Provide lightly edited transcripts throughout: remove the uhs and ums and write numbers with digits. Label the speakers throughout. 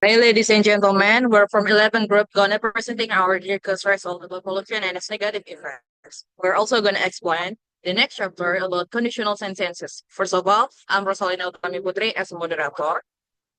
Speaker 1: Hey, ladies and gentlemen, we're from 11 Group gonna presenting our Dirkus result about pollution and its negative effects. We're also gonna explain the next chapter about conditional sentences. First of all, I'm Rosalina Utami Putri as a moderator.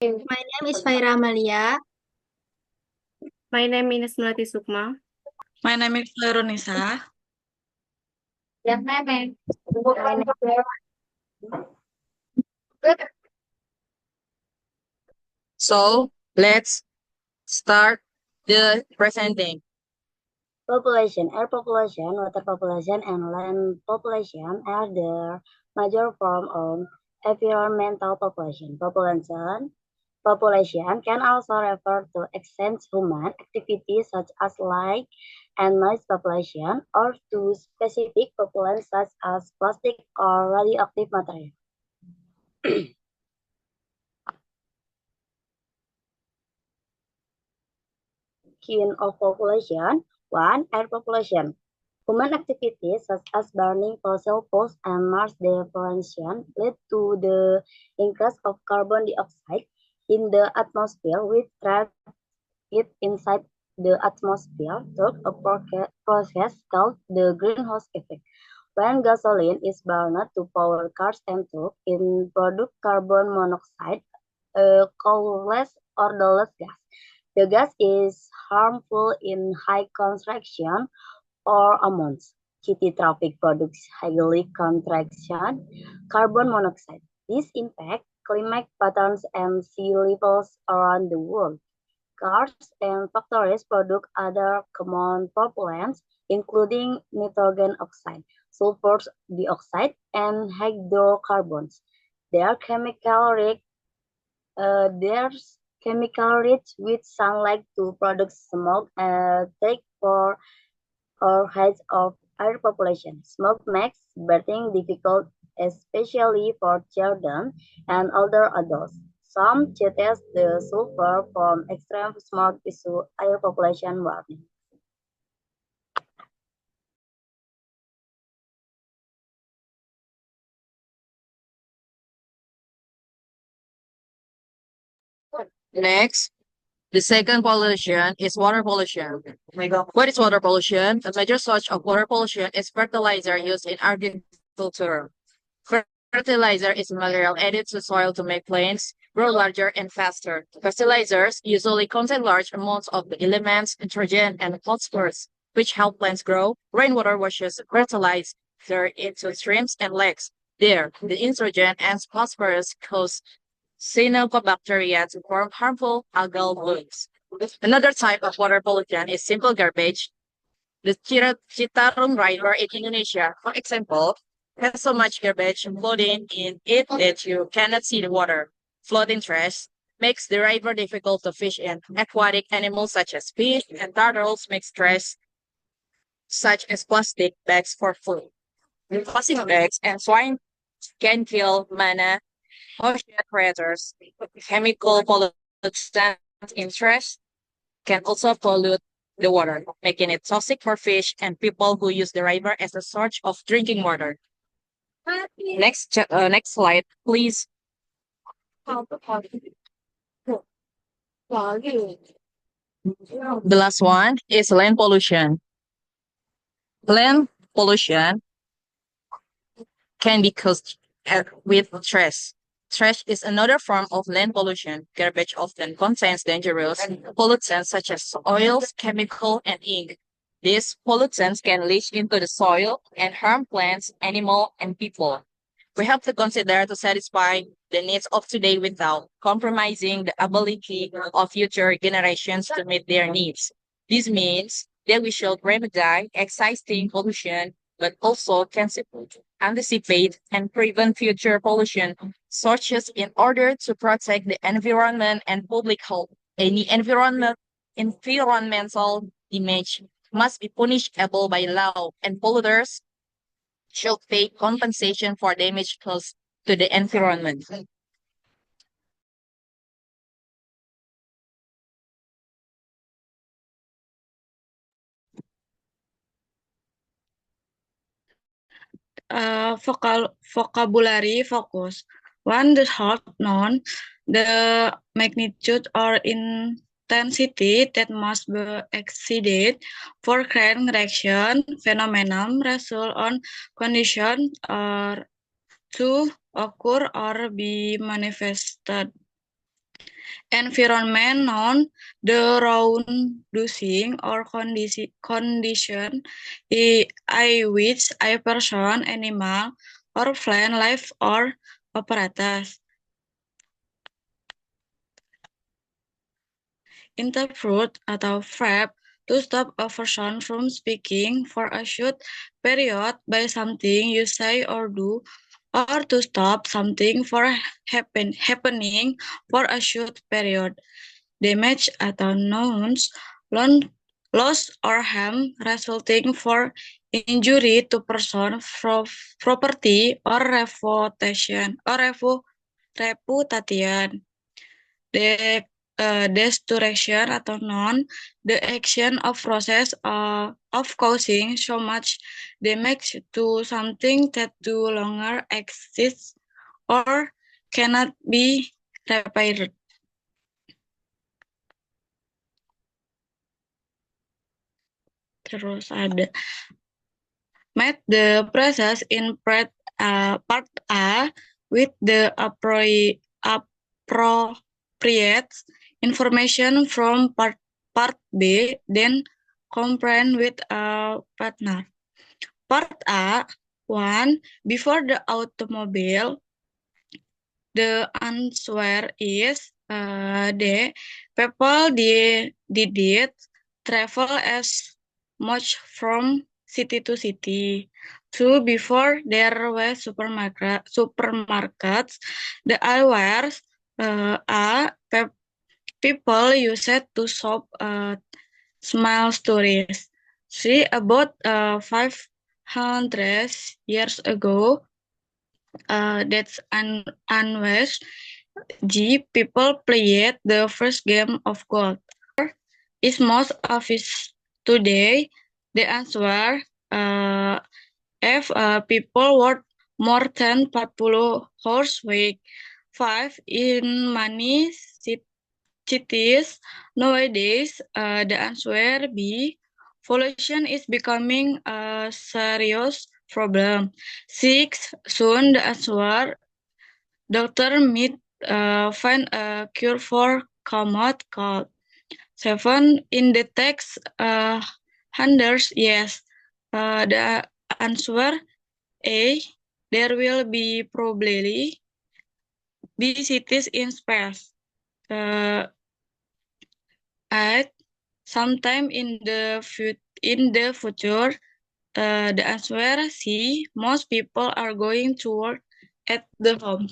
Speaker 2: My name is Faira Amalia.
Speaker 3: My name is Melati Sukma.
Speaker 4: My name is Leronisa.
Speaker 1: So let's start the presenting.
Speaker 2: Population, air population, water population, and land population are the major form of environmental population. Population can also refer to extent human activities such as light and noise population, or to specific pollutants such as plastic or radioactive material. Kind of population. 1. Air population. Human activities such as burning fossil fuels and mass deforestation lead to the increase of carbon dioxide in the atmosphere, which traps it inside the atmosphere through a process called the greenhouse effect. When gasoline is burned to power cars and trucks, it produces carbon monoxide, a colorless, odorless gas. The gas is harmful in high concentration or amounts. City traffic products highly concentration carbon monoxide. This impacts climate patterns and sea levels around the world. Cars and factories produce other common pollutants, including nitrogen oxide, sulfur dioxide, and hydrocarbons. Their chemical rich with sunlight to produce smoke, take for or height of air population. Smoke makes breathing difficult, especially for children and older adults. Some cities the sulfur from extreme smoke issue air population warning.
Speaker 1: Next, the second pollution is water pollution. What is water pollution? A major source of water pollution is fertilizer used in agriculture. Fertilizer is a material added to soil to make plants grow larger and faster. Fertilizers usually contain large amounts of the elements nitrogen and phosphorus, which help plants grow. Rainwater washes fertilizer into streams and lakes. There, the nitrogen and phosphorus cause cyanobacteria to form harmful algal blooms. Another type of water pollution is simple garbage. The Citarum River in Indonesia, for example, has so much garbage floating in it that you cannot see the water. Floating trash makes the river difficult to fish in. Aquatic animals such as fish and turtles make trash such as plastic bags for food. Plastic bags and swine can kill mana, ocean predators. Chemical pollutants in trash can also pollute the water, making it toxic for fish and people who use the river as a source of drinking water. Next slide, please. The last one is land pollution. Land pollution can be caused with trash. Trash is another form of land pollution. Garbage often contains dangerous pollutants such as oils, chemical, and ink. These pollutants can leach into the soil and harm plants, animals, and people. We have to consider to satisfy the needs of today without compromising the ability of future generations to meet their needs. This means that we should remedy existing pollution, but also anticipate and prevent future pollution sources in order to protect the environment and public health. Any environmental damage must be punishable by law, and polluters should pay compensation for damage caused to the environment.
Speaker 4: Vocabulary focus. One, the halt known, the magnitude or intensity that must be exceeded for chain reaction phenomenon result on condition or to occur or be manifested. Environment known, the round-dosing or condition which a person, animal, or plant life or apparatus. Interpret atau verb to stop a person from speaking for a short period by something you say or do, or to stop something for happening for a short period. Damage atau nouns, loss or harm resulting for injury to person, property, or reputation. The destruction atau noun, the action of process of causing so much damage to something that no longer exists or cannot be repaired. Terus ada match the process in part A with the appropriate information from part B, then combine with a partner. Part A, 1. Before the automobile, the answer is the people did travel as much from city to city. 2. Before there were supermarkets, the hours people used to shop small stores. 3. About 500 years ago, that's unwest. G. People played the first game of golf. Is most office today? The answer F. People work more than 40 hours week. 5. In many cities nowadays, the answer B. Pollution is becoming a serious problem. 6. Soon the answer doctor might find a cure for common cold. 7. In the text, hundreds, yes. The answer A. There will be probably be cities in space. 8. Sometime in the future, the answer C. Most people are going to work at the home.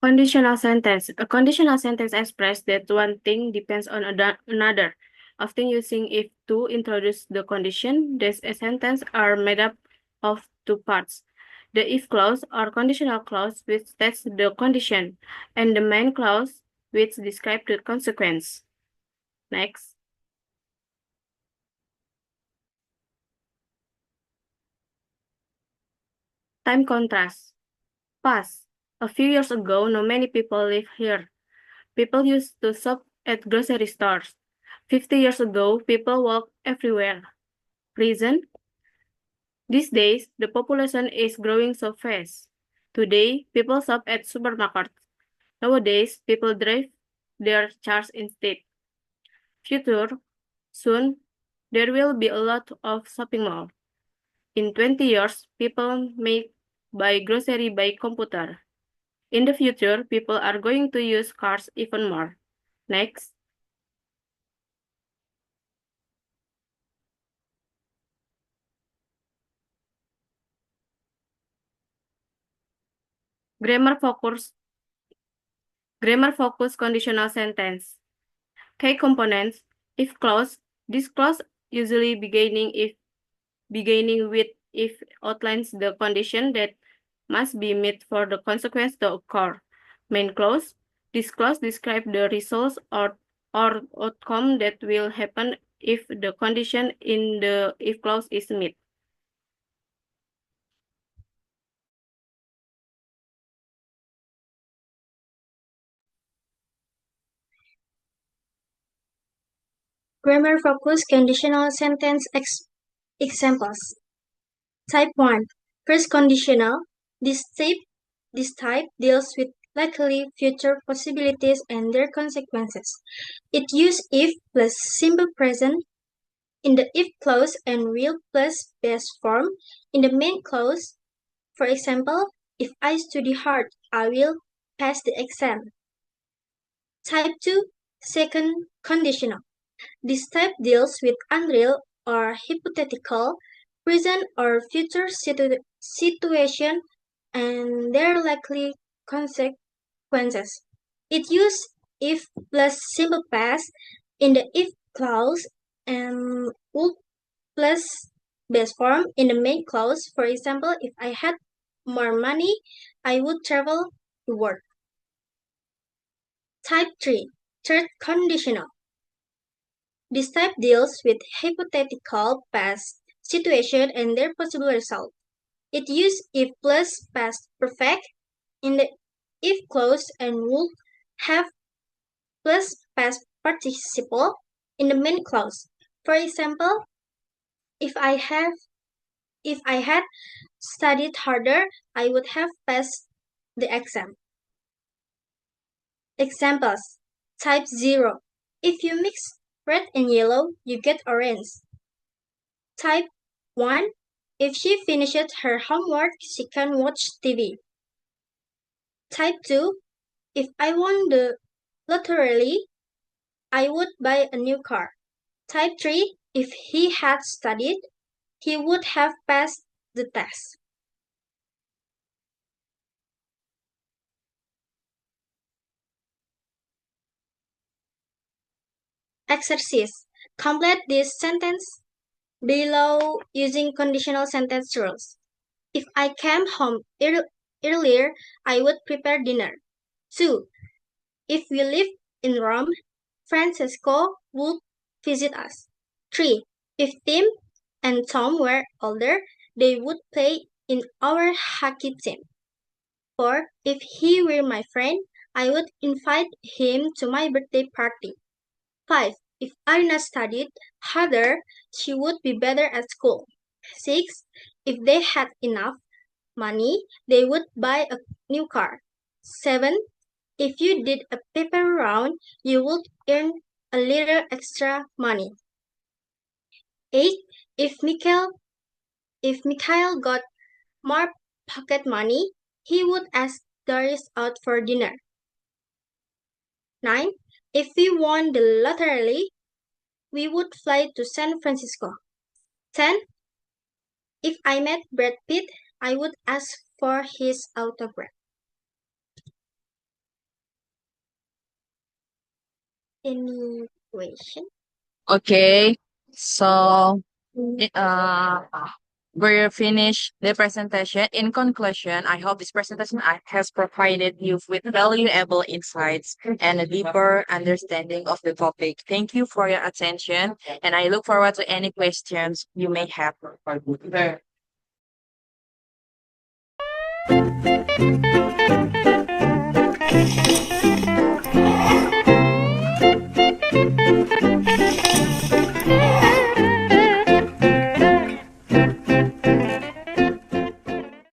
Speaker 3: Conditional sentence. A conditional sentence expresses that one thing depends on another, often using if to introduce the condition. These sentences are made up of two parts: the if clause or conditional clause, which states the condition, and the main clause, which describes the consequence. Next. Time contrast. Past. A few years ago, not many people live here. People used to shop at grocery stores. 50 years ago, people walk everywhere. Present. These days, the population is growing so fast. Today, people shop at supermarkets. Nowadays, people drive their cars instead. Future. Soon, there will be a lot of shopping malls. In 20 years, people may buy grocery by computer. In the future, people are going to use cars even more. Next. Grammar focus conditional sentence. Key components: if clause. This clause usually beginning with if outlines the condition that must be met for the consequence to occur. Main clause. This clause describes the results or outcome that will happen if the condition in the if clause is met.
Speaker 5: Grammar focus conditional sentence examples. Type 1. First conditional. This type deals with likely future possibilities and their consequences. It uses if plus simple present in the if clause and will plus base form in the main clause. For example, if I study hard, I will pass the exam. Type 2. Second conditional. This type deals with unreal or hypothetical, present or future situation and their likely consequences. It uses if plus simple past in the if clause and would plus base form in the main clause. For example, if I had more money, I would travel to work. Type 3. Third conditional. This type deals with hypothetical past situation and their possible result. It uses if plus past perfect in the if clause and would have plus past participle in the main clause. For example, if I had studied harder, I would have passed the exam. Examples. Type 0. If you mix red and yellow, you get orange. Type 1. If she finishes her homework, she can watch TV. Type 2. If I won the lottery, I would buy a new car. Type 3. If he had studied, he would have passed the test. Exercise. Complete this sentence below using conditional sentence rules. If I came home earlier, I would prepare dinner. 2. If we lived in Rome, Francesco would visit us. 3. If Tim and Tom were older, they would play in our hockey team. 4. If he were my friend, I would invite him to my birthday party. 5. If Arina studied harder, she would be better at school. 6. If they had enough money, they would buy a new car. 7. If you did a paper round, you would earn a little extra money. 8. If Mikhail got more pocket money, he would ask Doris out for dinner. 9. If we won the lottery, we would fly to San Francisco. 10. If I met Brad Pitt, I would ask for his autograph. Any question?
Speaker 1: Okay, so we're finished the presentation. In conclusion, I hope this presentation has provided you with valuable insights and a deeper understanding of the topic. Thank you for your attention, and I look forward to any questions you may have.